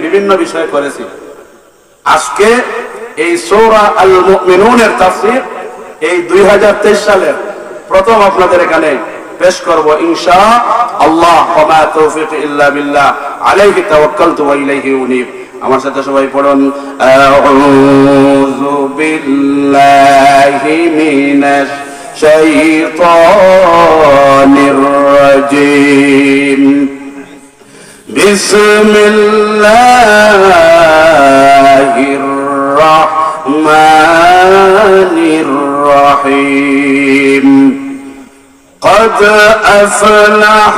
বিভিন্ন বিষয় করেছি। আজকে এই সূরা আল মুমিনুনের তাফসীর এই 2023 সালের প্রথম আপনাদের এখানে পেশ করব ইনশাআল্লাহ। ওয়া মা তাওফীক ইল্লা বিল্লাহ আলাইহি তাওয়াক্কালতু ওয়া ইলাইহি উনীব। আমার সাথে সবাই পড়ুন, আউযু বিল্লাহি মিনাশ শাইতানির রাজীম, বিসমিল্লাহির রাহমানির রাহিম। قد أفلح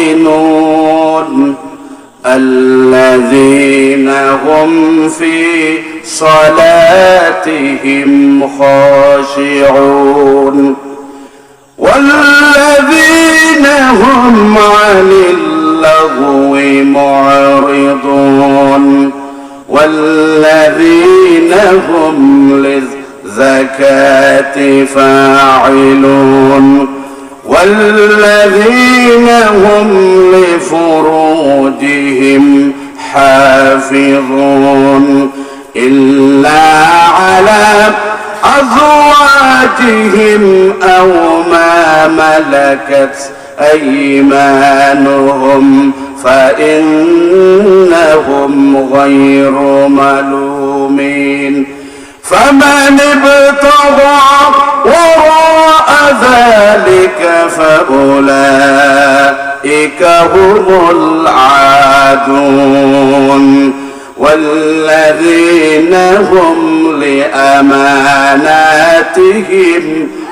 المؤمنون الذين هم في صلاتهم خاشعون والذين هم عن اللغو معرضون والذين هم للزكاة فاعلون والذين هم لفروجهم حافظون إلا على أزواجهم أو ما ملكت أيمانهم فإنهم غير ملومين فمن ابتغى وراء ذلك فأولئك هم العادون والذين هم لأماناتهم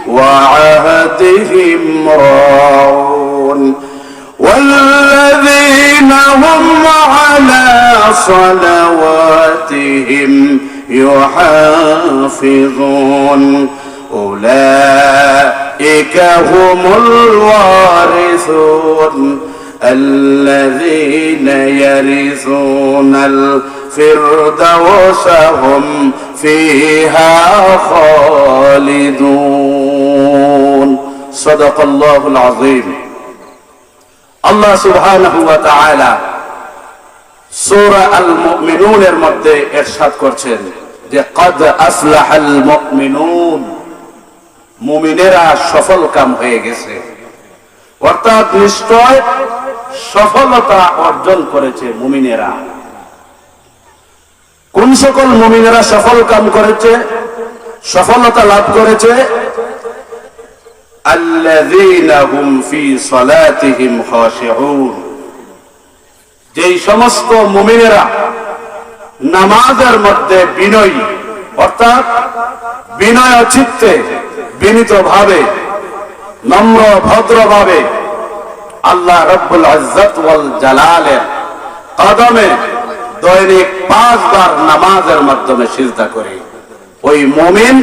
وعهدهم راعون والذين هم على صلواتهم يحافظون أولئك هم الوارثون الذين يرثون الفردوس هم فيها خالدون صدق الله العظيم। আল্লাহ সুবহানাহু ওয়া তাআলা সূরা আল মুমিনুনের মধ্যে ইরশাদ করছেন যে কদ আফলাহাল মুমিনুন, মুমিনেরা সফল কাম হয়ে গেছে, অর্থাৎ নিশ্চয় সফলতা অর্জন করেছে মুমিনেরা। কোন সকল মুমিনেরা সফল কাম করেছে, সফলতা লাভ করেছে? আল্লাযীনা হুম ফি সালাতিহিম খাশিউন, যেই সমস্ত মুমিনেরা নামাজের মধ্যে বিনয়ী, অর্থাৎ বিনয় চিত্তে বিনীত ভাবে নম্র ভদ্রভাবে আল্লাহ রাব্বুল ইজ্জত ওয়াল জালালের কদমে দৈনিক 5 বার নামাজের মাধ্যমে সিজদা করে, ওই মুমিন,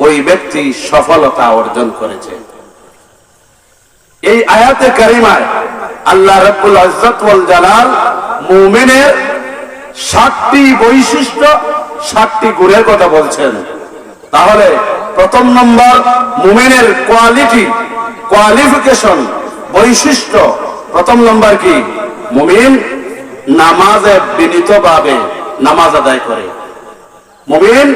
ওই ব্যক্তি সফলতা অর্জন করেছে। এই আয়াতে কারিমায় আল্লাহ রাব্বুল ইজ্জত ওয়াল জালাল মুমিনের 7টি বৈশিষ্ট্য, 7টি গুণের কথা বলছেন। তাহলে প্রথম নম্বর মুমিনের কোয়ালিফিকেশন, বৈশিষ্ট্য, প্রথম নম্বর কি? মুমিন নামাজে বিনীতভাবে নামাজ আদায় করে, মুমিন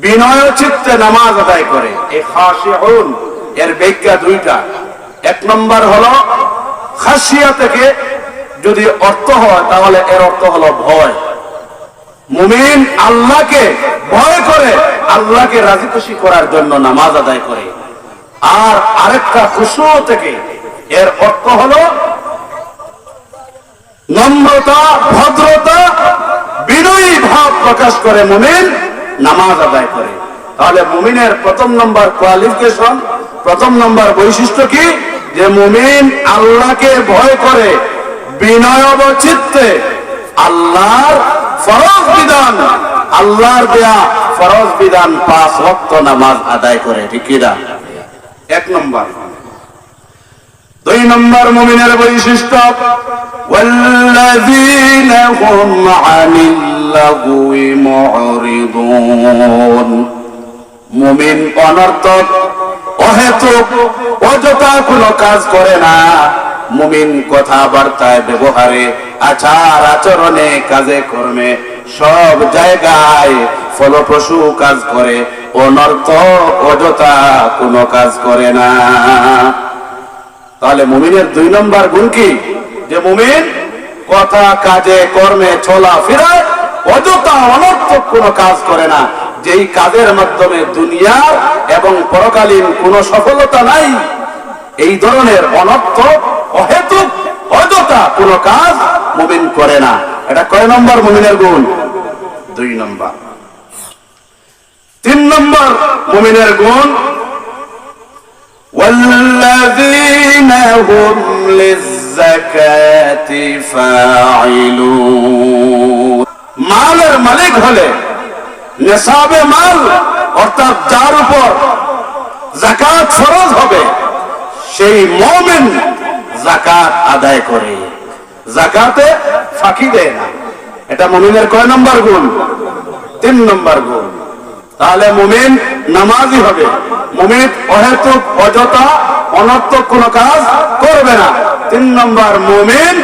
বিনয় চিত্তে নামাজ আদায় করে। এই খাশিউন এর ব্যাখ্যা দুইটা। এক নম্বর হলো খাশিয়া থেকে যদি অর্থ হয় তাহলে এর অর্থ হলো ভয়। মুমিন আল্লাহকে ভয় করে, আল্লাহকে রাজি খুশি করার জন্য নামাজ আদায় করে। আর আরেকটা খুশু থেকে এর অর্থ হলো নম্রতা, ভদ্রতা, বিনয়ী ভাব প্রকাশ করে মুমিন নামাজ আদায় করে। তাহলে মুমিনের প্রথম নম্বর কোয়ালিফিকেশন, প্রথম নম্বর বৈশিষ্ট্য কি? যে মুমিন আল্লাহকে ভয় করে, বিনয় চিত্তে আল্লাহর ফরজ বিধান, আল্লাহর দেয়া ফরজ বিধান 5 ওয়াক্ত নামাজ আদায় করে। ঠিক কি না? এক নম্বর। 2 নম্বর মুমিনের বৈশিষ্ট্য ওয়াল্লাযীনা হুম আনিল লাগwi মু'রিদুন, মুমিন অনর্থক, অহেতুক, অযথা কোনো কাজ করে না, মুমিন কথাবার্তায়, ব্যবহারে, আচার আচরণে, কাজে কর্মে সব জায়গায় ফলপ্রসূ কাজ করে, অনর্থক অযথা কোনো কাজ করে না। তাহলে মুমিনের 2 নম্বর গুণ কি? যে মুমিন কথা, কাজে, কর্মে, চলাফেরায় অযথা অনর্থক কোনো কাজ করে না। যেই কাজের মাধ্যমে দুনিয়া এবং পরকালীন কোনো সফলতা নাই, এই ধরনের অনর্থক, অহেতুক, অযথা কোনো কাজ মুমিন করে না। এটা কয় নম্বর মুমিনের গুণ? 2 নম্বর। 3 নম্বর মুমিনের গুণ, والذين هم للزكاة فاعلون। মালের মালিক হলে নেশাবে মাল, অর্থাৎ যার উপর যাকাত ফরজ হবে, সেই মুমিন যাকাত আদায় করে, যাকাতে ফাঁকি দেয় না। এটা মুমিনের কয় নম্বর গুণ? 3 নম্বর গুণ। তাহলে মুমিন নামাজি হবে, মুমিন অহেতুক, অযথা, অনর্থক কোনো কাজ করবে না। 3 নম্বর, মুমিন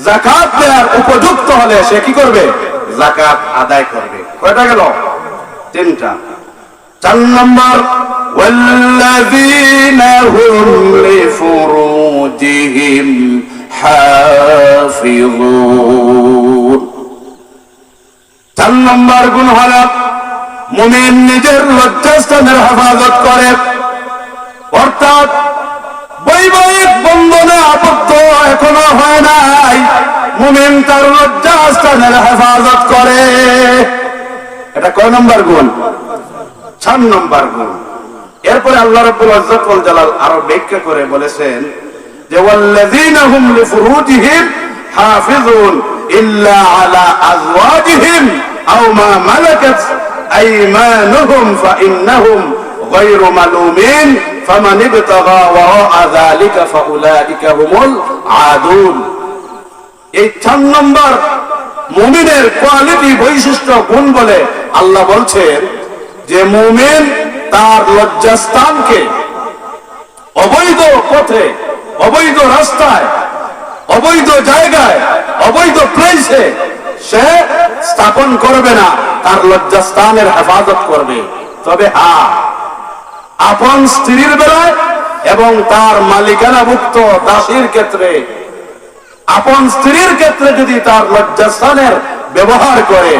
যাকাত দেওয়ার উপযুক্ত হলে সে কি করবে? যাকাত আদায় করবে। কয়টা গেল? 3টা। 4 নম্বর, والذين هم لفروجهم حافظون। 4 নম্বর গুণ হলো মুমিন নিজের লজ্জাস্থানের হেফাজত করে, অর্থাৎ বৈবাহিক বন্ধনে আবদ্ধ এখনো হয় নাই, মুমিন তার লজ্জাস্থানের হেফাজত করে। এটা কয় নম্বর গুণ? 4 নম্বর গুণ। এরপরে আল্লাহ রাব্বুল ইজ্জত ওয়াল জালাল আরো ব্যাখ্যা করে বলেছেন যে ওয়াল্লাযীনা হুম লিফুরুজিহিম হাফিজুন ইল্লা আলা আজওয়াজিহিম আও মা মালাকাত আইমানুহুম ফাইন্নাহুম গায়রু মালুমিন ফামান ইবতাগা ওয়ারা যালিকা ফাউলাইকা হুমুল আদুন। এই 4 নম্বর মুমিনের কোয়ালিটি, বৈশিষ্ট্য, গুণ বলে আল্লাহ বলছেন যে মুমিন তার লজ্জাস্থানকে অবৈধ পথে, অবৈধ রাস্তায়, অবৈধ জায়গায়, অবৈধ প্লেসে সে স্থাপন করবে না, তার লজ্জাস্থানের হেফাজত করবে। তবে আপন স্ত্রীর বেলায় এবং তার মালিকানাভুক্ত দাসীর ক্ষেত্রে, আপন স্ত্রীর ক্ষেত্রে যদি তার লজ্জাস্থানের ব্যবহার করে,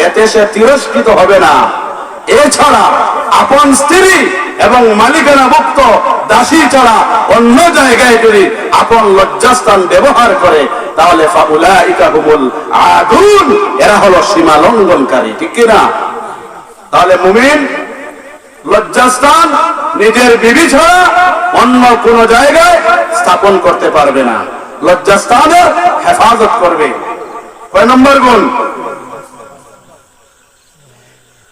এতে সে তিরস্কৃত হবে না। এছাড়া আপন স্ত্রী এবং মালিকানাভুক্ত দাসী ছাড়া অন্য জায়গায় যদি আপন লজ্জাস্থান ব্যবহার করে, তাহলে ফাউলাইকা হুমুল আদুন, এরা হলো সীমা লঙ্ঘনকারী। ঠিক কিনা? তাহলে মুমিন লজ্জাস্থান নিজের বিবি ছাড়া অন্য কোন জায়গায় স্থাপন করতে পারবে না, লজ্জাস্থানের হেফাজত করবে। কয় নম্বর গুণ?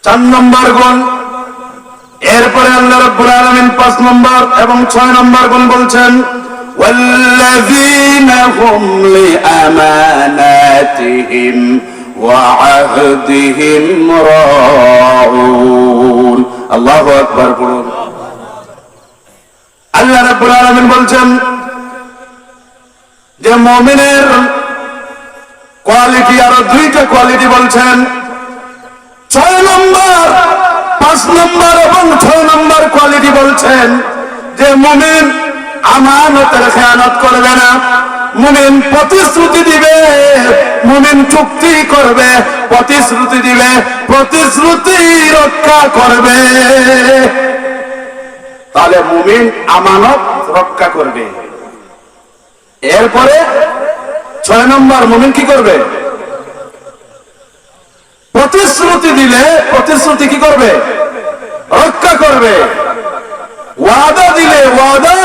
4 নম্বর গুণ। এরপরে আল্লাহ রাব্বুল আলামিন 5 নম্বর এবং 6 নম্বর গুণ বলছেন ওয়াল্লাযীনা হুম লিআমানাতিহিম ওয়া আহদিহিম রাউন। আল্লাহু আকবার বলুন। আল্লাহ রাব্বুল আলামিন বলছেন যে মুমিনের কোয়ালিটি, আরো 2টা কোয়ালিটি বলছেন। 6 নম্বর, 5 নম্বর এবং 6 নম্বর কোয়ালিটি বলছেন যে মুমিন আমানতের খেয়ানত করবে না, মুমিন প্রতিশ্রুতি দিবে, মুমিন চুক্তি করবে, প্রতিশ্রুতি দিবে, প্রতিশ্রুতি রক্ষা করবে। তাহলে মুমিন আমানত রক্ষা করবে। এরপরে 6 নম্বর, মুমিন কি করবে? প্রতিশ্রুতি দিলে প্রতিশ্রুতি কি করবে? রক্ষা করবে। ওয়াদা দিলে ওয়াদা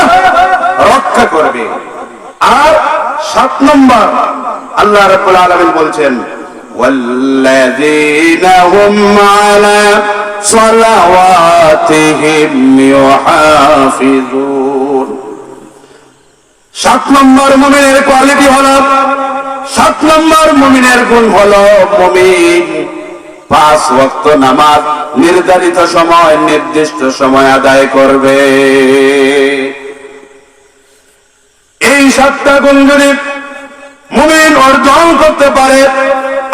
রক্ষা করবে। আর 7 নম্বর আল্লাহ রাব্বুল আলামিন বলছেন ওয়াল্লাযীনা হুম আলা সালাওয়াতিহিম ইউহাফিজুন। 7 নম্বর মুমিনের কোয়ালিটি হলো, 7 নম্বর মুমিনের গুণ হলো মুমিন 5 ওয়াক্ত নামাজ নির্ধারিত সময়, নির্দিষ্ট সময় আদায় করবে। এই 7টা গুণ যদি মুমিন অর্জন করতে পারে,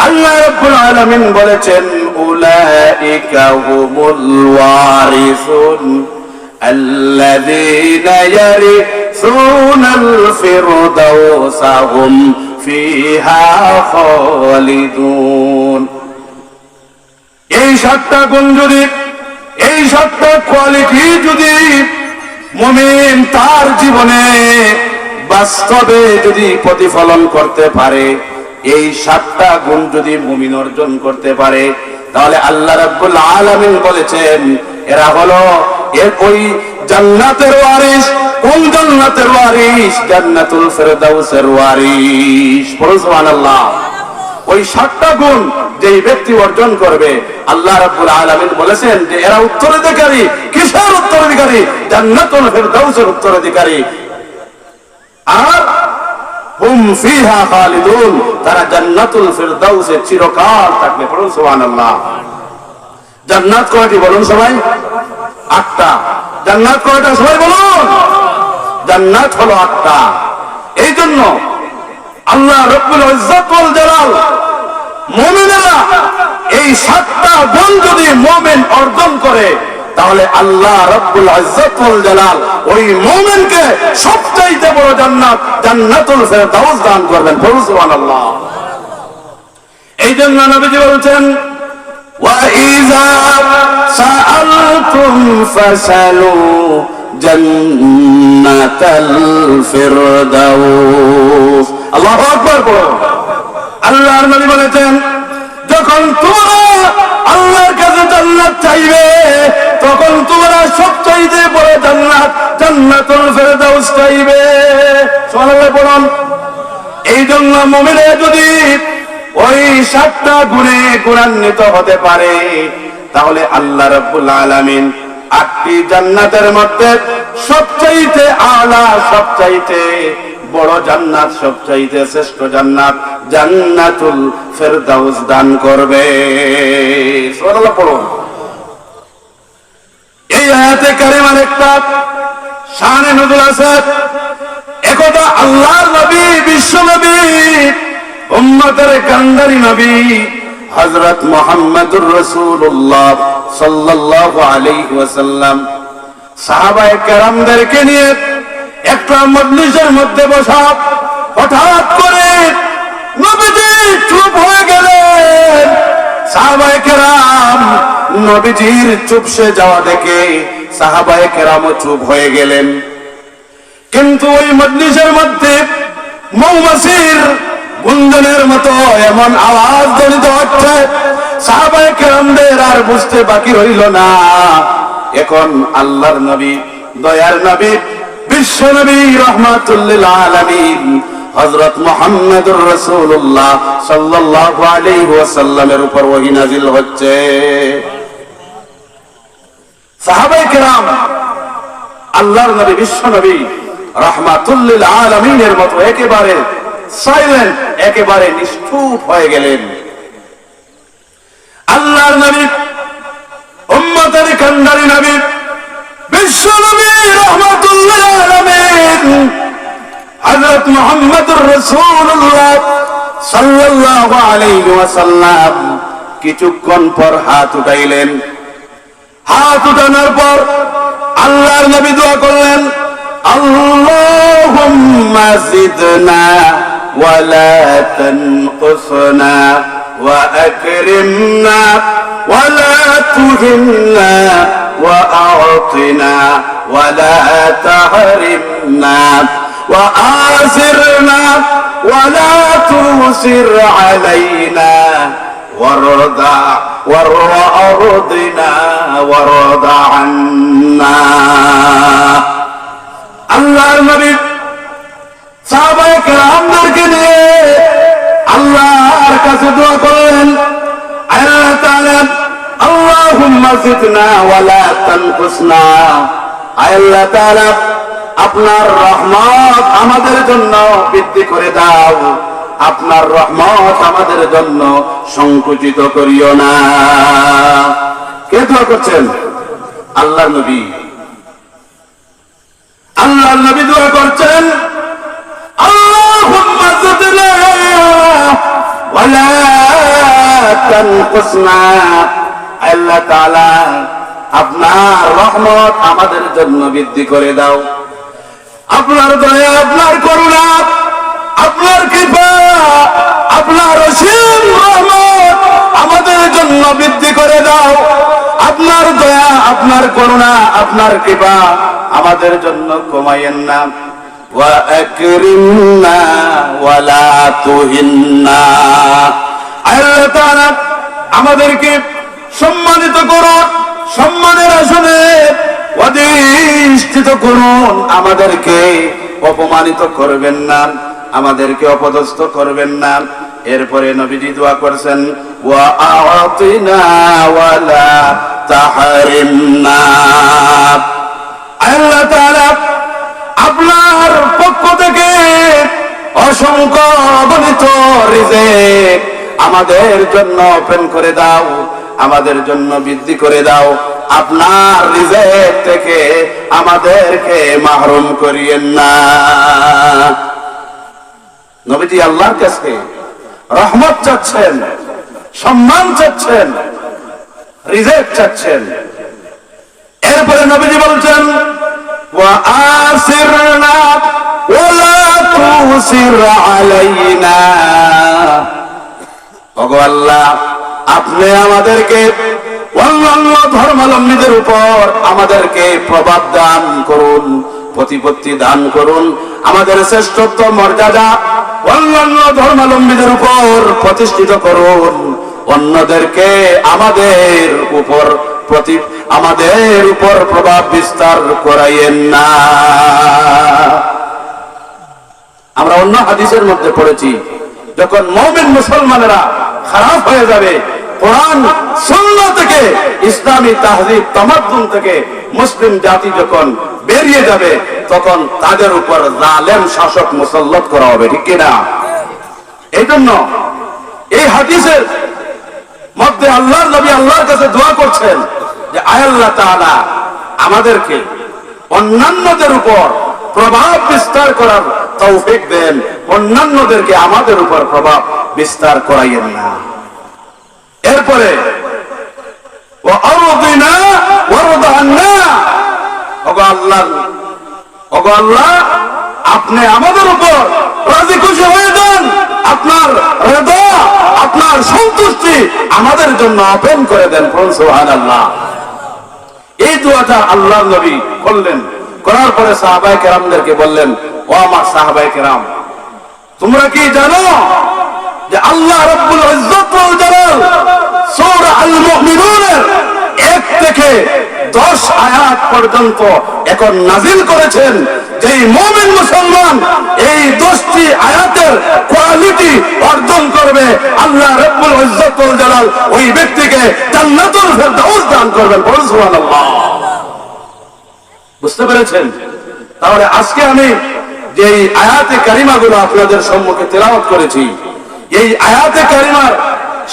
আল্লাহ রাব্বুল আলামিন বলেছেন উলাইকা হুমুল ওয়ারিসুন আল্লাযীনা ইয়ারিসুনাল ফিরদাউসা হুম ফিহা খালিদুন। এই 7টা গুণ যদি, এই 7টা কোয়ালিটি যদি মুমিন তার জীবনে বাস্তবে যদি প্রতিফলন করতে পারে, এই 7টা গুণ যদি মুমিন অর্জন করতে পারে, তাহলে আল্লাহ রাব্বুল আলামিন বলেছেন এরা হলো ওই জান্নাতের ওয়ারিস। কোন জান্নাতের ওয়ারিস? জান্নাতুল ফিরদাউসের ওয়ারিস। বলুন সুবহানাল্লাহ। ওই 7টা গুণ যেই ব্যক্তি অর্জন করবে, আল্লাহ রাব্বুল আলামিন বলেছেন যে এরা উত্তরাধিকারী। কিসের উত্তরাধিকারী? জান্নাতুল ফিরদাউসের উত্তরাধিকারী। আর হুম ফিহা খালিদুন, তারা জান্নাতুল ফিরদাউসে চিরকাল থাকবে। বলুন সুবহানাল্লাহ। জান্নাত কয়টি বলুন সবাই? 8টা। জান্নাত কয়টা সবাই বলুন? জান্নাত হলো 8টা। এই জন্য আল্লাহ রব্বুল ইজ্জত ওয়াল জালাল মুমিনেরা এই 7টা গুণ যদি মুমিন অর্জন করে, তাহলে আল্লাহ রব্বুল ইজ্জত ওয়াল জালাল ওই মুমিনকে সবচাইতে বড় জান্নাত, জান্নাতুল ফিরদাউস দান করবেন। বলুন সুবহানাল্লাহ। এই জন্য নবীজি বলেছেন ওয়া ইযা সাআলতুম ফাসালু জান্নাতাল ফিরদাউস। আল্লাহু আকবার। বলুন। আল্লাহর নবী বলেছেন যখন তোমরা আল্লাহর কাছে জান্নাত চাইবে, তখন তোমরা সবচাইতে বড় জান্নাত, জান্নাতুল ফিরদাউস চাইবে। সুবহানাল্লাহ বলুন। এই জন্য মুমিনে যদি ওই 7টা গুণে গুণান্বিত হতে পারে, তাহলে আল্লাহ রাব্বুল আলামিন 8টি জান্নাতের মধ্যে সবচাইতে আলা, সবচাইতে বড় জান্নাত, সবচাইতে শ্রেষ্ঠ জান্নাত, জান্নাতুল ফিরদাউস দান করবে। সুবহানাল্লাহ পড়ুন। এই আয়াতে কারিমার একটা শানে নজুল আছে। একদা আল্লাহর নবী, বিশ্ব নবী, উম্মতের কান্ডারি নবী হযরত মুহাম্মদুর রাসূলুল্লাহ সাল্লাল্লাহু আলাইহি ওয়াসাল্লাম সাহাবায়ে কেরামদেরকে নিয়ে একটা মজলিসের মধ্যে বসা। হঠাৎ করে নবীজি চুপ হয়ে গেলেন। সাহাবায়ে কেরাম নবীজির চুপসে যাওয়া দেখে সাহাবায়ে কেরামও চুপ হয়ে গেলেন। কিন্তু ওই মজলিসের মধ্যে মৌমাছির গুঞ্জনের মতো এমন আওয়াজ ধ্বনিত হচ্ছে, সাহাবায়ে কেরামদের আর বুঝতে বাকি রইল না এখন আল্লাহর নবী, দয়ার নবী, বিশ্ব নবী রাহমাতুল লিল আলামিন হযরত মুহাম্মদুর রাসূলুল্লাহ সাল্লাল্লাহু আলাইহি ওয়াসাল্লামের উপর ওহী নাযিল হচ্ছে। সাহাবায়ে কেরাম আল্লাহর নবী, বিশ্ব নবী রাহমাতুল লিল আলামিনের মতো একেবারে সাইলেন্ট, একেবারে নিষ্ঠুপ হয়ে গেলেন। আল্লাহর নবী, উম্মতের কান্ডারি নবী, বিশ্ব নবী রাহমাতুল লিল আলামিন হযরত মুহাম্মদুর রাসূলুল্লাহ সাল্লাল্লাহু আলাইহি ওয়াসাল্লাম কিছুক্ষণ পর হাত উঠাইলেন। হাত উঠানোর পর আল্লাহর নবী দোয়া করলেন, আল্লাহুম্মা জিদনা ওয়া লা তানকুসনা ওয়া আকরিমনা ওয়া লা তুহিন্না ওয়া আ'তিনা ওয়া লা তাহরিমনা ওয়া আসিরনা ওয়া লা তুসির আলাইনা ওয়ারদা ওয়ারদিনা ওয়ারদা আন্না। আল্লাহর নবী সাহাবায়ে কেরামদেরকে নিয়ে আল্লাহর কাছে দোয়া করলেন, আল্লাহ তাআলা আল্লাহুম্মা জিদনা ওয়া লা তানকুসনা। আল্লাহ তাআলা আপনার রহমত আমাদের জন্য বৃদ্ধি করে দাও, আপনার রহমত আমাদের জন্য সংকুচিত করিও না। কে দোয়া করছেন? আল্লাহর নবী। আল্লাহর নবী দোয়া করছেন, আল্লাহুম্মা জিদনা ওয়ালা তানকুসনা। আল্লাহ তাআলা আপনার রহমত আমাদের জন্য বৃদ্ধি করে দাও, আপনার দয়া, আপনার করুণা, আপনার কৃপা, আপনার অসীম রহমত আমাদের জন্য বৃদ্ধি করে দাও। আপনার দয়া, আপনার করুণা, আপনার কৃপা আমাদের জন্য কমাইয়েন না। ওয়া আকরিমনা ওয়ালা তুহিন্না। আল্লাহ তাআলা আমাদেরকে সম্মানিত করুন, সম্মানের আসনে অধিষ্ঠিত করুন, আমাদেরকে অপমানিত করবেন না, আমাদেরকে অপদস্থ করবেন না। এরপরে নবীজি দোয়া করছেন, ওয়া আ'তিনা ওয়ালা তাহরিমনা। আল্লাহ তাআলা আপনার পক্ষ থেকে অসংখ্য অগণিত রিজিক আমাদের জন্য ওপেন করে দাও, আমাদের জন্য বৃদ্ধি করে দাও। আপনার রিজিক থেকে আমাদেরকে মাহরুম করিয়েন না। নবীজি আল্লাহর কাছে রহমত চাচ্ছেন, সম্মান চাচ্ছেন, রিজিক চাচ্ছেন। এরপরে নবীজি বলছেন, ওয়া আসিরনা ওয়ালা তুসির আলাইনা। ওগো আল্লাহ, আপনি আমাদেরকে অন্যান্য ধর্মাবলম্বীদের উপর আমাদেরকে প্রভাব দান করুন, প্রতিপত্তি দান করুন। আমাদের শ্রেষ্ঠত্ব মর্যাদা অন্যান্য ধর্মাবলম্বীদের উপর প্রতিষ্ঠিত করুন। অন্যদেরকে আমাদের উপর প্রভাব বিস্তার করাইয়েন না। আমরা অন্য হাদিসের মধ্যে পড়েছি, যখন মুমিন মুসলমানেরা খারাপ হয়ে যাবে, কোরআন সুন্নাহ থেকে, ইসলামী তাহযীব তামাদ্দুন থেকে মুসলিম জাতি যখন বেরিয়ে যাবে, তখন তাদের উপর জালেম শাসক মুসাল্লাত করা হবে, ঠিক কিনা? এই জন্য এই হাদিসের মধ্যে আল্লাহর নবী আল্লাহর কাছে দোয়া করছেন যে আয় আল্লাহ তাআলা আমাদেরকে অন্যান্যদের উপর প্রভাব বিস্তার করার তৌফিক দেন, অন্যান্যদেরকে আমাদের উপর প্রভাব বিস্তার করাইয়েন না। এরপরে ওগো আল্লাহ, আপনি আমাদের উপর রাজি খুশি হয়ে যান, আপনার রিদা, আপনার সন্তুষ্টি আমাদের জন্য ওপেন করে দেন। সুবহানাল্লাহ। এই দোয়াটা আল্লাহর নবী করলেন, করার পরে সাহাবায়ে কেরামদেরকে বললেন, ও আমার সাহাবায়ে কেরাম, তোমরা কি জানো যে আল্লাহ রাব্বুল ইজ্জত ওয়াল জালাল সূরা আল মুমিনুনের 1 থেকে 10 আয়াত পর্যন্ত এখন নাযিল করেছেন, যে মুমিন মুসলমান এই 10টি আয়াতের কোয়ালিটি অর্জন করবে, আল্লাহ রাব্বুল ইজ্জত ওয়াল জালাল ওই ব্যক্তিকে জান্নাতুল ফেরদাউস দান করবেন। বলুন সুবহানাল্লাহ। বুঝতে পেরেছেন? তাহলে আজকে আমি যে আয়াতে কারিমাগুলো আপনাদের সম্মুখে তেলাওয়াত করেছি, এই আয়াতে কারিমার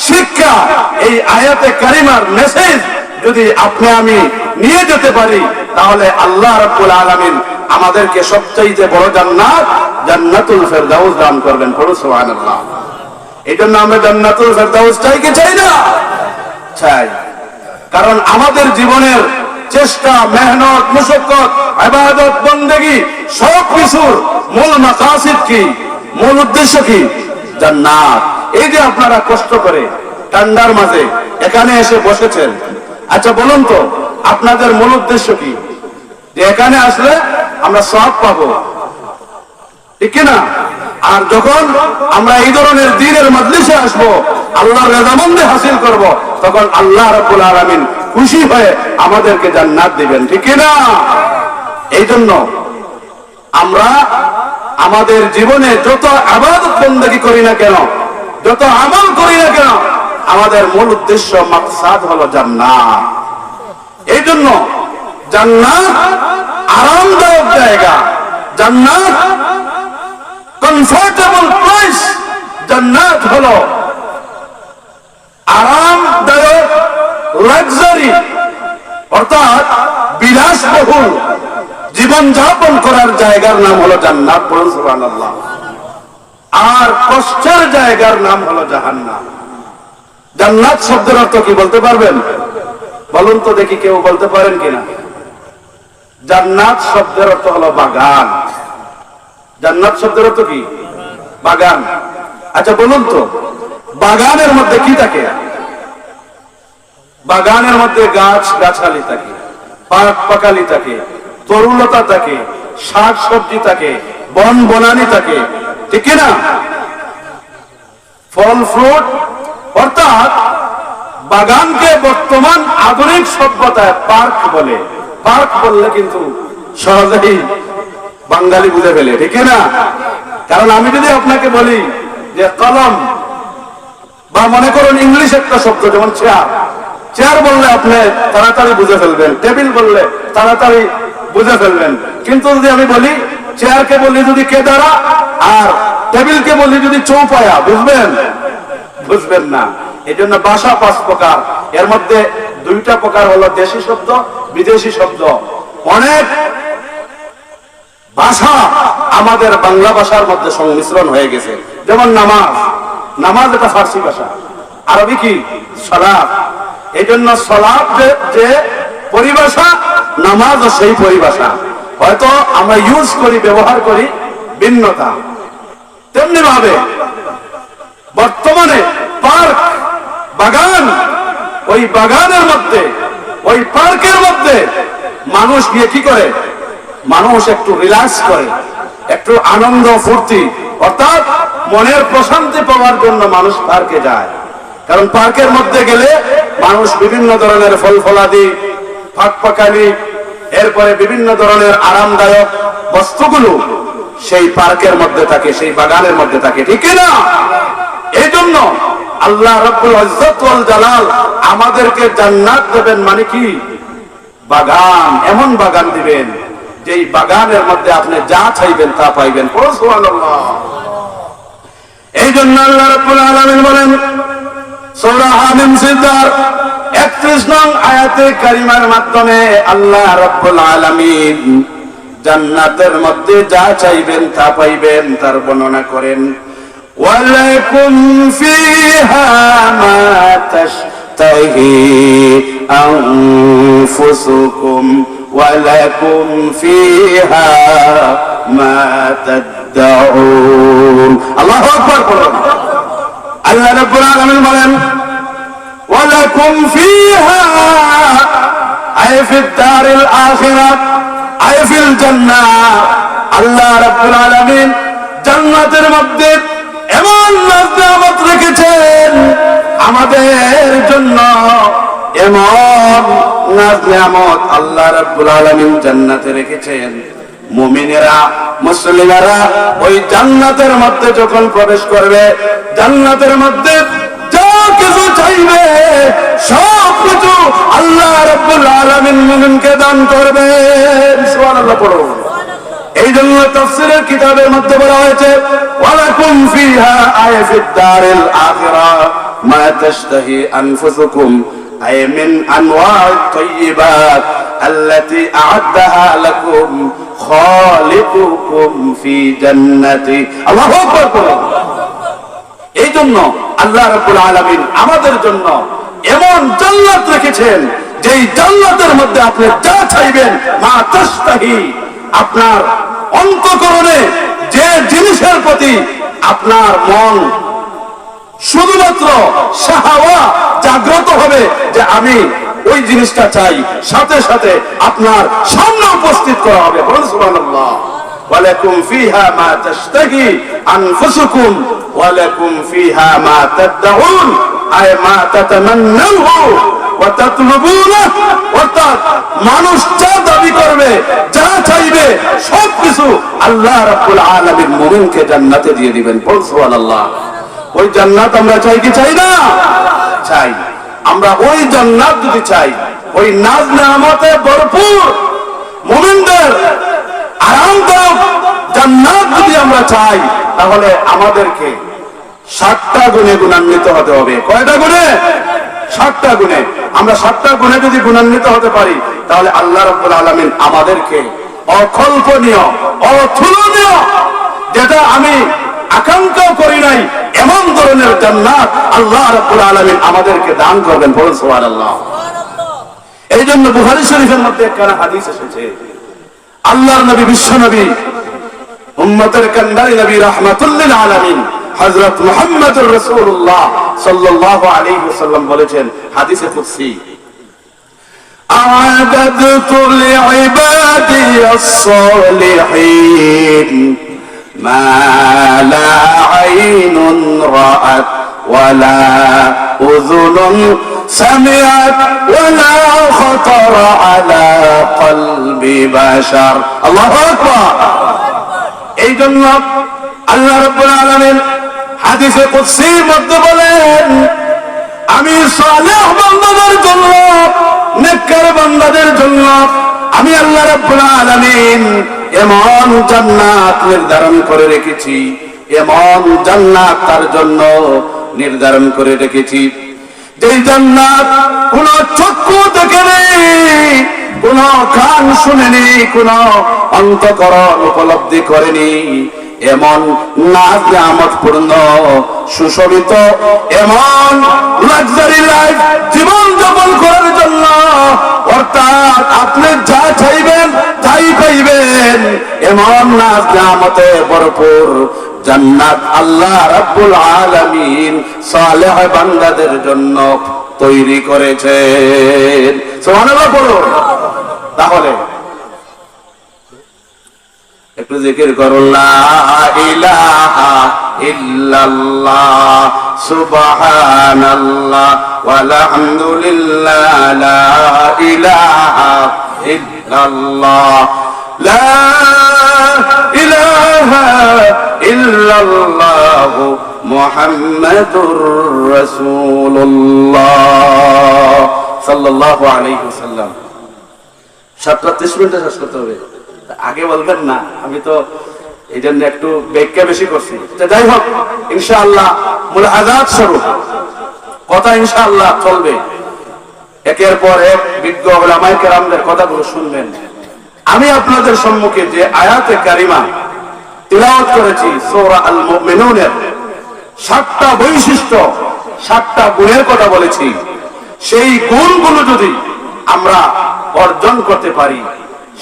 শিক্ষা, এই আয়াতে কারিমার মেসেজ যদি আপনি আমি নিয়ে যেতে পারি, তাহলে আল্লাহ রাব্বুল আলামিন আমাদেরকে সবচেয়ে বড় জান্নাত, জান্নাতুল ফেরদাউস দান করবেন। পড়ুন সুবহানাল্লাহ। এই জন্য আমরা জান্নাতুল ফেরদাউস চাই কি চাই না? চাই। কারণ আমাদের জীবনের চেষ্টা, মেহনত, মুশাক্কত, ইবাদত, বন্দেগী সব কিছুর মূল মাকাসিদ কি, মূল উদ্দেশ্য কি? জান্নাত। এই যে আপনারা কষ্ট করে ঠান্ডার মাঝে এখানে এসে বসেছেন, আচ্ছা বলুন তো আপনাদের মূল উদ্দেশ্য কি? যে এখানে আসলে আমরা সওয়াব পাবো, ঠিক কিনা? আর যখন আমরা এই ধরনের দ্বীনের মজলিসে আসবো, আল্লাহর রেজামন্দি হাসিল করব, তখন আল্লাহ রাব্বুল আলামিন খুশি হয়ে আমাদেরকে জান্নাত দিবেন, ঠিক কিনা? এই জন্য আমরা আমাদের জীবনে যত ইবাদত বন্দেগী করি না কেন, যত আমল করি না কেন, আমাদের মূল উদ্দেশ্য, মাকসাদ হলো জান্নাত। এই জন্য জান্নাত আরামদায়ক জায়গা, জান্নাত কমফোর্টেবল প্লেস, জান্নাত হলো আরামদায়ক, লাক্সারি, অর্থাৎ বিলাসবহুল জীবন যাপন করার জায়গার নাম হলো জান্নাত। সুবহানাল্লাহ। আর কষ্টের জায়গার নাম হলো জাহান্নাম। জান্নাত শব্দের অর্থ কি বলতে পারবেন? বলুন তো দেখি, কেউ বলতে পারেন কিনা? জান্নাত শব্দের অর্থ হলো বাগান। জান্নাত শব্দের অর্থ কি? বাগান। আচ্ছা বলুন তো, বাগানের মধ্যে কি থাকে? বাগানের মধ্যে গাছ গাছালি থাকে, পাক পাকালি থাকে, তরুলতা থাকে, শাক সবজি থাকে, বন বনানি থাকে, ঠিক না? ফল ফ্রুট। অর্থাৎ বাগানকে বর্তমান আধুনিক সভ্যতায় পার্ক বলে। পার্ক বললে কিন্তু সহজেই বাঙালি বুঝে ফেলে, ঠিক না? কারণ আমি যদি আপনাকে বলি যে কলম, বা মনে করুন ইংলিশ একটা শব্দ যেমন চেয়ার, চেয়ার বললে আপনি তাড়াতাড়ি বুঝে ফেলবেন, টেবিল বললে তাড়াতাড়ি বুঝে ফেলবেন। কিন্তু যদি আমি বলি চেয়ারকে বলি যদি কেদারা, আর টেবিলকে বলি যদি চৌপায়া, বুঝবেন? বুঝবেন না। এই জন্য ভাষা 5 প্রকার, এর মধ্যে 2টা প্রকার হলো দেশি শব্দ, বিদেশি শব্দ। অনেক ভাষা আমাদের বাংলা ভাষার মধ্যে সংমিশ্রণ হয়ে গেছে। যেমন নামাজ, নামাজ এটা ফার্সি ভাষা, আরবি কি? সালাত। এই জন্য সালাত যে পরিভাষা, নামাজও সেই পরিভাষা। হয়তো আমরা ইউজ করি, ব্যবহার করি ভিন্নতা। তেমনি ভাবে বর্তমানে পার্ক, বাগান, ওই বাগানের মধ্যে, ওই পার্কের মধ্যে মানুষ গিয়ে কি করে? মানুষ একটু রিল্যাক্স করে, একটু আনন্দ ফুর্তি, অর্থাৎ মনের প্রশান্তি পাওয়ার জন্য মানুষ পার্কে যায়। কারণ পার্কের মধ্যে গেলে মানুষ বিভিন্ন ধরনের ফল ফলাদি, ফাঁক পাকালি, এরপরে বিভিন্ন ধরনের আরামদায়ক বস্তুগুলো সেই পার্কের মধ্যে থাকে, সেই বাগানের মধ্যে থাকে, ঠিক না? এই জন্য আল্লাহ রাব্বুল ইজ্জত ওয়াল জালাল আমাদেরকে জান্নাত দেবেন, মানে কি? বাগান। এমন বাগান দিবেন যেই বাগানের মধ্যে আপনি যা চাইবেন তা পাইবেন। সুবহানাল্লাহ। এই জন্য আল্লাহ রাব্বুল আলামিন বলেন সূরা হামিম সিদ্দার 31 নং আয়াতে কারিমার মাধ্যমে আল্লাহ রাব্বুল আলামিন জান্নাতের মধ্যে যা চাইবেন তা পাইবেন তার বর্ণনা করেন। ওয়ালাকুম ফিহা মা তাশতাহি আনফুসুকুম ওয়ালাকুম ফিহা মা তাদউন। আল্লাহু আকবার বলুন। আল্লাহ রাব্বুল আলামিন বলেন ওয়ালাকুম ফিহা আই ফিদ দারিল আখিরাহ আই ফিল জান্নাহ। আল্লাহ রাব্বুল আলামিন জান্নাতের মধ্যে এমন নিয়ামত রেখেছেন আমাদের জন্য, এমন নিয়ামত আল্লাহ রাব্বুল আলামিন জান্নাতে রেখেছেন। মুমিনেরা, মুসলিমেরা ওই জান্নাতের মধ্যে যখন প্রবেশ করবে, জান্নাতের মধ্যে যা কিছু চাইবে সব কিছু আল্লাহ রাব্বুল আলামিন মুমিনকে দান করবেন। সুবহানাল্লাহ পড়ুন। এই জন্য তাফসীরের কিতাবের মধ্যে বলা হয়েছে ওয়ালাকুম ফিহা আই ফিদ দারিল আখিরাহ মা তাশতাহি আনফুসুকুম আই মিন আনওয়া'ত তাইয়্যিবাত আল্লাতী আ'আদ্দাহা লাকুম খালিকুকুম ফি জান্নাতি। আল্লাহু আকবার। এই জন্য আল্লাহ রাব্বুল আলামিন আমাদের জন্য এমন জান্নাত রেখেছেন যেই জান্নাতের মধ্যে আপনি যা চাইবেন মা তাশতাহি, আপনার অন্তঃকরণে যে জিনিসের প্রতি আপনার মন শুধুমাত্র শাহওয়া জাগ্রত হবে যে আমি ওই জিনিসটা চাই, সাথে সাথে আপনার সামনে উপস্থিত করা হবে। বলুন সুবহানাল্লাহ। ওয়ালাকুম ফিহা মা তাশতাহি আনফুসুকুম ওয়ালাকুম ফিহা মা তাদউন আই মা তাতামান্নাহু ওয়া তাতলুবুনাহু। অর্থাৎ মানুষ যা দাবি করবে, যা চাইবে সবকিছু আল্লাহ রাব্বুল আলামিন মুমিনকে জান্নাতে দিয়ে দিবেন। বলুন সুবহানাল্লাহ। ওই জান্নাত আমরা চাই কি চাই না? চাই। আমরা ওই জান্নাত যদি চাই, ওই নাজ নেয়ামতে ভরপুর মুমিনদের আরামদায়ক জান্নাত যদি আমরা চাই, তাহলে আমাদেরকে 7টা গুণে গুণান্বিত হতে হবে। কয়টা গুণে? 7টা গুণে। আমরা 7টা গুণে যদি গুণান্বিত হতে পারি, তাহলে আল্লাহ রাব্বুল আলামিন আমাদেরকে অকল্পনীয়, অতুলনীয়, যেটা আমি আকাঙ্ক্ষাও করি নাই এমন ধরনের জান্নাত আল্লাহ রাব্বুল আলামিন আমাদেরকে দান করবেন। বলুন সুবহানাল্লাহ। এই জন্য বুখারী শরীফের মধ্যে একখানা হাদিস এসেছে, আল্লাহর নবী, বিশ্ব নবী, উম্মতের কান্ডারি নবী, রাহমাতুল লিল আলামিন হযরত মুহাম্মদুর রাসূলুল্লাহ সাল্লাল্লাহু আলাইহি ওয়াসাল্লাম বলেছেন হাদিসে কুদসি, আ'আদাতু লি'ইবাদিয়াস সালিহিন মা লা আইনুন রাআত ওয়ালা উযুনুন সামিআত ওয়ালা খাতারা আলা কলবি বাশার। আল্লাহু আকবার। এই জন্য আল্লাহ রাব্বুল আলামিন হাদিসে কুদসির মধ্যে বলেন, আমি সালেহ বান্দাদের জন্য, নেককার বান্দাদের জন্য আমি আল্লাহ রাব্বুল আলামিন এমন জান্নাত নির্ধারণ করে রেখেছি, এমন জান্নাত তার জন্য নির্ধারণ করে রেখেছি যেই জান্নাত কোন চক্ষু দেখেনি, কোন কান শুনেনি, কোন অন্তঃকরণ উপলব্ধি করেনি, এমন নাজ নিয়ামত পূর্ণ সুশোভিত এমন লাক্সারি লাইফ জীবন যাপন করার জন্য, অর্থাৎ আপনি যা চাইবেন তাই পাইবেন এমন নাজ নিয়ামতে ভরপুর জান্নাত আল্লাহ রাব্বুল আলামিন সালেহ বান্দাদের জন্য তৈরি করেছেন। সুবহানাল্লাহ বলুন। তাহলে একটু জিকির করুন, লা ইলাহা ইল্লাল্লাহ সুবহানাল্লাহ ওয়ালহামদুলিল্লাহ লা ইলাহা ইল্লাল্লাহ লা ইলাহা ইল্লাল্লাহ মুহাম্মাদুর রাসূলুল্লাহ সাল্লাল্লাহু আলাইহি ওয়াসাল্লাম। 7:30 মিনিটে শেষ করতে হবে, আগে বলবেন না, আমি তো এই জন্য একটু ব্যাখ্যা বেশি করছি। যাই হোক, ইনশাআল্লাহ মুলাহাজাত স্বরূপ কথা ইনশাআল্লাহ চলবে, একের পর এক বিজ্ঞ উলামায়ে কেরামদের কথাগুলো শুনবেন। আমি আপনাদের সম্মুখে যে আয়াতে কারিমা তিলাওয়াত করেছি সূরা আল মুমিনুনের 7টা বৈশিষ্ট্য, 7টা গুণের কথা বলেছি, সেই গুণগুলো যদি আমরা অর্জন করতে পারি,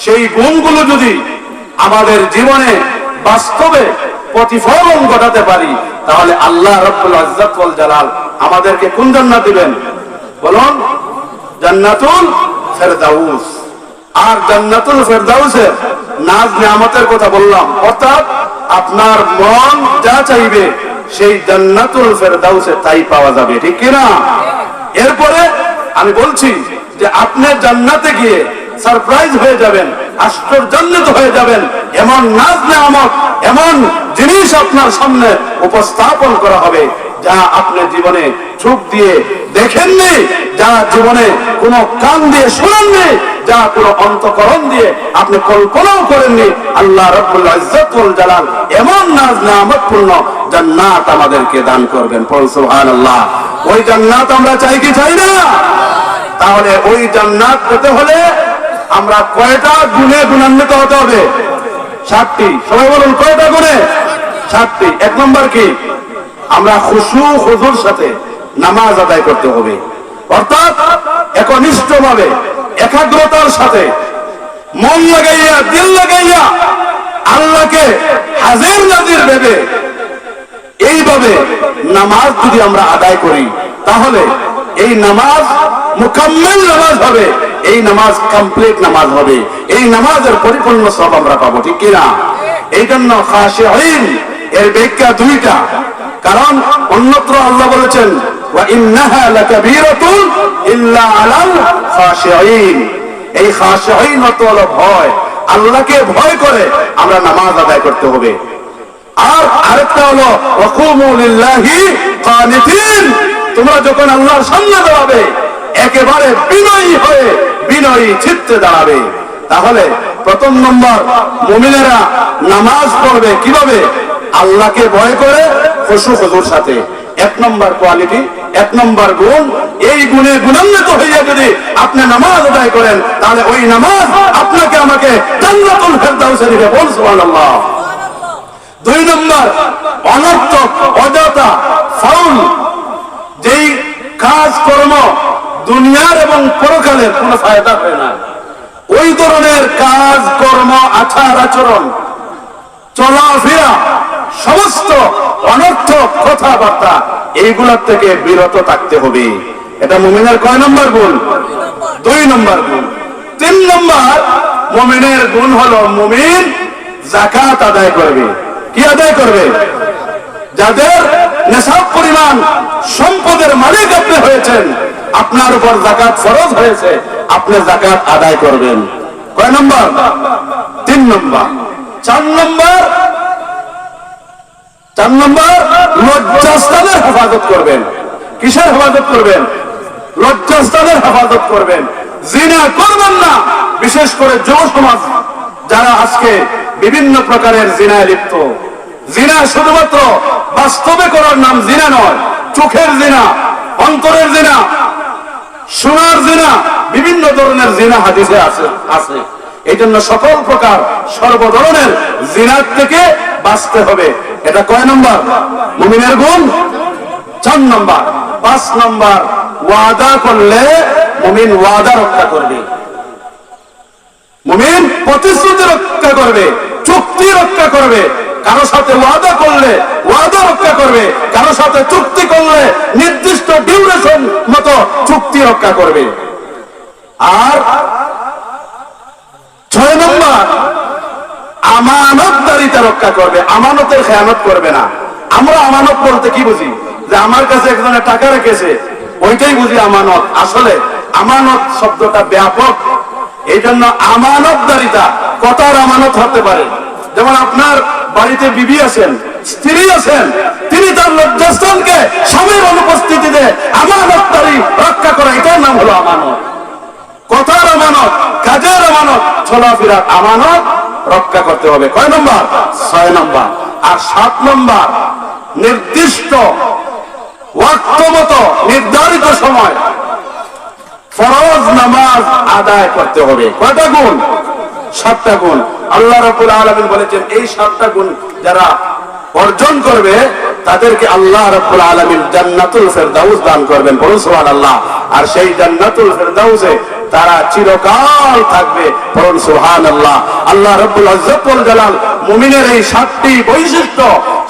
সেই গুণগুলো যদি আমাদের জীবনে বাস্তবে প্রতিফলন ঘটাতে পারি, তাহলে আল্লাহ রাব্বুল ইজ্জত ওয়াল জালাল আমাদেরকে কোন জান্নাত দিবেন বলুন? জান্নাতুল ফেরদাউস। আর জান্নাতুল ফেরদাউসের নাজ নিয়ামতের কথা বললাম, অর্থাৎ আপনার মন যা চাইবে সেই জান্নাতুল ফেরদাউসে তাই পাওয়া যাবে, ঠিক কি না? এরপরে আমি বলছি যে আপনি জান্নাতে গিয়ে সারপ্রাইজ হয়ে যাবেন, আশ্চর্যান্বিত হয়ে যাবেন, এমন নাজ নিয়ামত, এমন জিনিস আপনার সামনে উপস্থাপন করা হবে যা আপনি জীবনে চোখ দিয়ে দেখেননি, যা জীবনে কোনো কান দিয়ে শুনেননি, যা কোনো অন্তঃকরণ দিয়ে আপনি কল্পনাও করেননি। আল্লাহ রাব্বুল ইজ্জত ওয়াল জালাল এমন নাজ নিয়ামতপূর্ণ জান্নাত আমাদেরকে দান করবেন। পড়ুন সুবহানাল্লাহ। ওই জান্নাত আমরা চাই কি চাই না? তাহলে ওই জান্নাত পেতে হলে আমরা কয়টা গুণে গুণান্বিত হতে হবে? 7টি। সবাই বলুন, কয়টা গুণে? 7টি। 1 নম্বর কি? আমরা খুশু হুজুর সাথে নামাজ আদায় করতে হবে, অর্থাৎ একনিষ্ঠভাবে একাগ্রতার সাথে মন লাগাইয়া দিল লাগাইয়া আল্লাহকে হাজির নাজির ভেবে এইভাবে নামাজ যদি আমরা আদায় করি, তাহলে এই নামাজ মুকাম্মিল নামাজ হবে, এই নামাজ কমপ্লিট নামাজ হবে, এই নামাজের পরিপূর্ণ সব আমরা পাবো, ঠিক কিনা? এই জন্য খাশিঈন এর ব্যাখ্যা 2টা, কারণ অন্যত্র আল্লাহ বলেছেন ওয়া ইন্নাহা লাকাবীরাতুন ইল্লা আলাল খাশিঈন। এই খাশিঈন হলো ভয়, আল্লাহকে ভয় করে আমরা নামাজ আদায় করতে হবে। আর আরেকটা হলো ওয়াকুমু লিল্লাহি কানিতিন, তোমরা যখন আল্লাহর সামনে দাঁড়াবে একেবারে বিনয়ী হয়ে বিনয়ী চিত্তে দাঁড়াবে। তাহলে প্রথম নম্বর, মুমিনেরা নামাজ পড়বে কিভাবে? আল্লাহকে ভয় করে খুশু হুজুর সাথে। 1 নম্বর কোয়ালিটি, 1 নম্বর গুণ। এই গুণে গুণান্বিত হইয়া যদি আপনি নামাজ আদায় করেন, তাহলে ওই নামাজ আপনাকে আমাকে জান্নাতুল ফেরদাউসে নিবে। বল সুবহানাল্লাহ। দুই নম্বর অনর্থক, অযথা, ফাউল যেই কাজ কর্ম দুনিয়ার এবং পরকালের কোনো ফায়দা হয় না, ওই ধরনের কাজ কর্ম, আচার আচরণ, চলাফেরা, সমস্ত অনর্থক কথাবার্তা এইগুলোর থেকে বিরত থাকতে হবে। এটা মুমিনের কয় নম্বর গুণ? 2 নম্বর গুণ। 3 নম্বর মুমিনের গুণ হলো মুমিন যাকাত আদায় করবে। কি আদায় করবে? যাদের নেশাব পরিমাণ সম্পদের মালিক আপনি হয়েছেন, আপনার উপর যাকাত ফরজ হয়েছে, আপনি যাকাত আদায় করবেন। কয় নম্বর? 3 নম্বর। 4 নম্বর লজ্জাস্থানের হেফাজত করবেন। কিসের হেফাজত করবেন? লজ্জাস্থানের হেফাজত করবেন। জিনা করবেন না। বিশেষ করে যুব সমাজ যারা আজকে বিভিন্ন প্রকারের জিনায় লিপ্ত। জিনা শুধুমাত্র বাস্তবে করার নাম জিনা নয়, চোখের জিনা, অন্তরের জিনা, শোনার জিনা, বিভিন্ন ধরনের জিনা হাদিসে আছে। এই জন্য সকল প্রকার সর্ব ধরনের জিনার থেকে বাঁচতে হবে। এটা কয় নম্বর মুমিনের গুণ? 4 নম্বর। 5 নম্বর, ওয়াদা করলে মুমিন ওয়াদা রক্ষা করবে। মুমিন প্রতিশ্রুতি রক্ষা করবে, চুক্তি রক্ষা করবে। কারো সাথে ওয়াদা করলে ওয়াদা রক্ষা করবে, কারো সাথে চুক্তি করলে নির্দিষ্ট ডিউরেশন মতো চুক্তি রক্ষা করবে। আর 6 নম্বর, আমানতদারিতা রক্ষা করবে, আমানতের খেয়ানত করবে না। আমরা আমানত বলতে কি বুঝি? যে আমার কাছে একজনে টাকা রেখেছে, ওইটাই বুঝি আমানত। আসলে আমানত শব্দটা ব্যাপক। এই জন্য আমানতদারিতা, কথার আমানত হতে পারে। যেমন আপনার বাড়িতে বিবি আছেন, স্ত্রী আছেন, তিনি তার লজ্জাস্থানকে স্বামীর অনুপস্থিতিতে আমানতদারি রক্ষা করা, এটার নাম হলো আমানত। কথার আমানত, কাজের আমানত, চলাফেরার আমানত রক্ষা করতে হবে। কয় নম্বর? 6 নম্বর। আর 7 নম্বর, নির্দিষ্ট ওয়াক্ত মতো নির্ধারিত সময় ফরজ নামাজ আদায় করতে হবে। কয়টা গুণ? 7টা গুণ। আল্লাহ রাব্বুল আলামিন বলেছেন এই 7টা গুণ যারা অর্জন করবে তাদেরকে আল্লাহ রাব্বুল আলামিন জান্নাতুল ফেরদাউস দান করবেন। বলুন সুবহানাল্লাহ। আর সেই জান্নাতুল ফেরদাউসে তারা চিরকাল থাকবে। বলুন সুবহানাল্লাহ। আল্লাহ রাব্বুল ইজ্জত ওয়াল জালাল মুমিনের এই 7টি বৈশিষ্ট্য,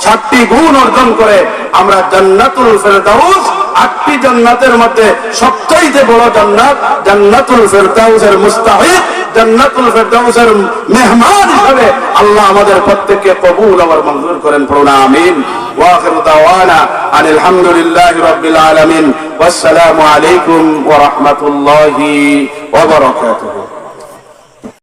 7টি গুণ অর্জন করে আমরা জান্নাতুল ফেরদাউস, 8টি জান্নাতের মধ্যে সবচাইতে বড় জান্নাত জান্নাতুল ফেরদাউসের মুস্তাহিক, জান্নাতুল ফেরদাউসের মেহমান হিসেবে আল্লাহ আমাদের প্রত্যেককে কবুল আর মঞ্জুর করেন। পড়ুন আমিন। ওয়া আখিরু দাওয়ানা আনিল হামদুলিল্লাহি রাব্বিল আলামিন। ওয়াসসালামু আলাইকুম ওয়া রাহমাতুল্লাহি ওয়া বারাকাতুহু।